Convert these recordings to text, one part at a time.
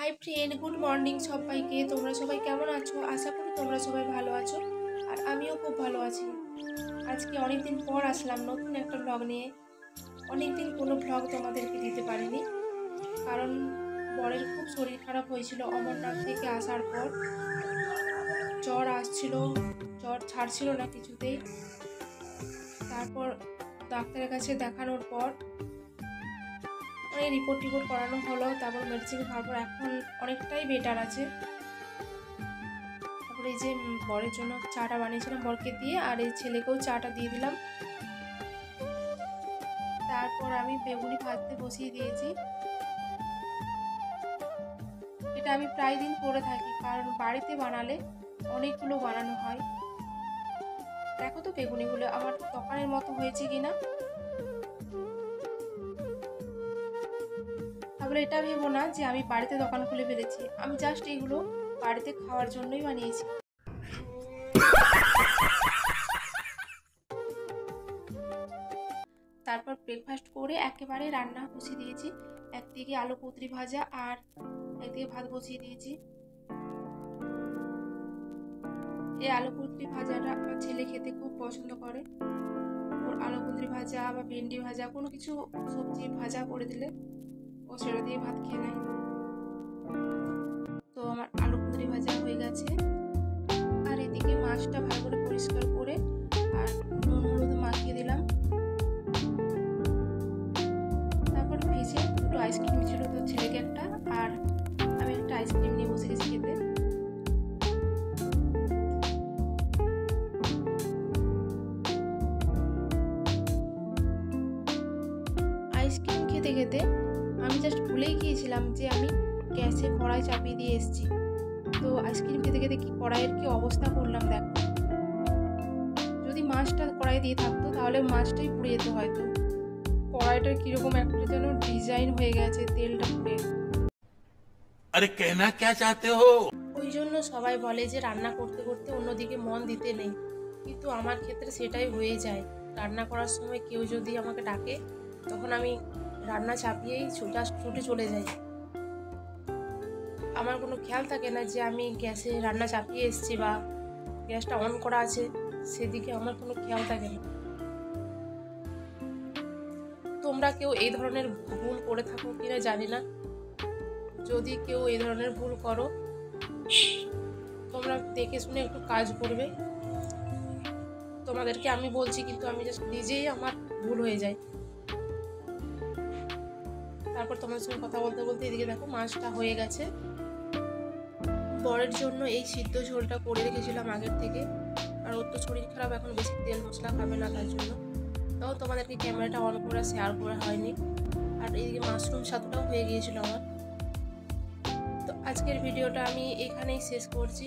Hi friend, good morning সবাইকে। তোমরা সবাই কেমন আছো? আশা করি তোমরা সবাই ভালো আছো, আর আমিও খুব ভালো আছি। আজকে অনেকদিন পর আসলাম নতুন একটা ব্লগ নিয়ে। অনেকদিন কোনো ব্লগ তোমাদেরকে দিতে পারিনি, কারণ বরের খুব শরীর খারাপ হয়েছিল। অমরনাথ থেকে আসার পর জ্বর আসছিল, জ্বর ছাড়ছিল না কিছুতেই। তারপর ডাক্তারের কাছে দেখানোর পর অনেক রিপোর্ট করানো হলো, তারপর মেডিসিন খাওয়ার পর এখন অনেকটাই বেটার আছে। তারপরে এই যে বরের জন্য চাটা বানিয়েছিলাম বরকে দিয়ে, আর এই ছেলেকেও চাটা দিয়ে দিলাম। তারপর আমি বেগুনি ভাজতে বসিয়ে দিয়েছি। এটা আমি প্রায় দিন করে থাকি, কারণ বাড়িতে বানালে অনেকগুলো বানানো হয়। দেখো তো বেগুনিগুলো আমার দোকানের মতো হয়েছে কিনা। তাহলে এটা ভেবো না যে আমি বাড়িতে দোকান খুলে ফেলেছি, আমি জাস্ট এগুলো বাড়িতে খাওয়ার জন্যই বানিয়েছি। তারপর ব্রেকফাস্ট করে একেবারে রান্না বসিয়ে দিয়েছি। একদিকে আলু কুঁদরি ভাজা আর একদিকে ভাত বসিয়ে দিয়েছি। এই আলু কুঁদরি ভাজাটা আমার ছেলে খেতে খুব পছন্দ করে। ওর আলু কুঁদরি ভাজা বা ভেন্ডি ভাজা কোনো কিছু সবজি ভাজা করে দিলে ও সেটা দিয়ে ভাত খেয়ে নেয়। তো আমার আলু কুঁদরি ভাজা হয়ে গেছে, আর এদিকে মাছটা ভালো করে পরিষ্কার করে আর নুন হলুদ মাখিয়ে দিলাম। তারপর ভেজে দুটো আইসক্রিম ছিল, তো ছেলেকে একটা আর আমি একটা আইসক্রিম নিয়ে বসে গেছি খেতে। আইসক্রিম খেতে খেতে আমি জাস্ট ভুলেই গিয়েছিলাম যে আমি গ্যাসে কড়াই চাপিয়ে দিয়ে এসেছি। তো আইসক্রিম খেতে খেতে কি কড়াইয়ের কি অবস্থা করলাম দেখো। যদি মাছটা কড়াই দিয়ে থাকতো তাহলে মাছটাই পুড়ে যেত হয়তো। কড়াইটার কিরকম একটা যেন ডিজাইন হয়ে গেছে, তেলটা পুড়ে। আরে কেনা কে চাতে হো? ওই জন্য সবাই বলে যে রান্না করতে করতে অন্যদিকে মন দিতে নেই, কিন্তু আমার ক্ষেত্রে সেটাই হয়ে যায়। রান্না করার সময় কেউ যদি আমাকে ডাকে তখন আমি রান্না চাপিয়েই ছুটে চলে যাই। আমার কোনো খেয়াল থাকে না যে আমি গ্যাসে রান্না চাপিয়ে এসেছি বা গ্যাসটা অন করা আছে, সেদিকে আমার কোনো খেয়াল থাকে না। তোমরা কেউ এই ধরনের ভুল করে থাকো কিনা জানি না। যদি কেউ এই ধরনের ভুল করো তোমরা দেখে শুনে একটু কাজ করবে। তোমাদেরকে আমি বলছি, কিন্তু আমি জাস্ট নিজেই আমার ভুল হয়ে যায়। তারপর তোমার সঙ্গে কথা বলতে বলতে এদিকে দেখো মাছটা হয়ে গেছে। বরের জন্য এই সিদ্ধ ঝোলটা করে রেখেছিলাম আগের থেকে, আর ওর তো শরীর খারাপ, এখন বেশি তেল মশলা খাবে না, তার জন্য তাও তোমাদেরকে ক্যামেরাটা অন করে শেয়ার করা হয়নি। আর এইদিকে মাশরুম ছাতুটাও হয়ে গিয়েছিল আমার। তো আজকের ভিডিওটা আমি এখানেই শেষ করছি।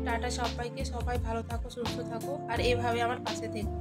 টাটা সবাইকে, সবাই ভালো থাকো, সুস্থ থাকো, আর এভাবে আমার পাশে থেকো।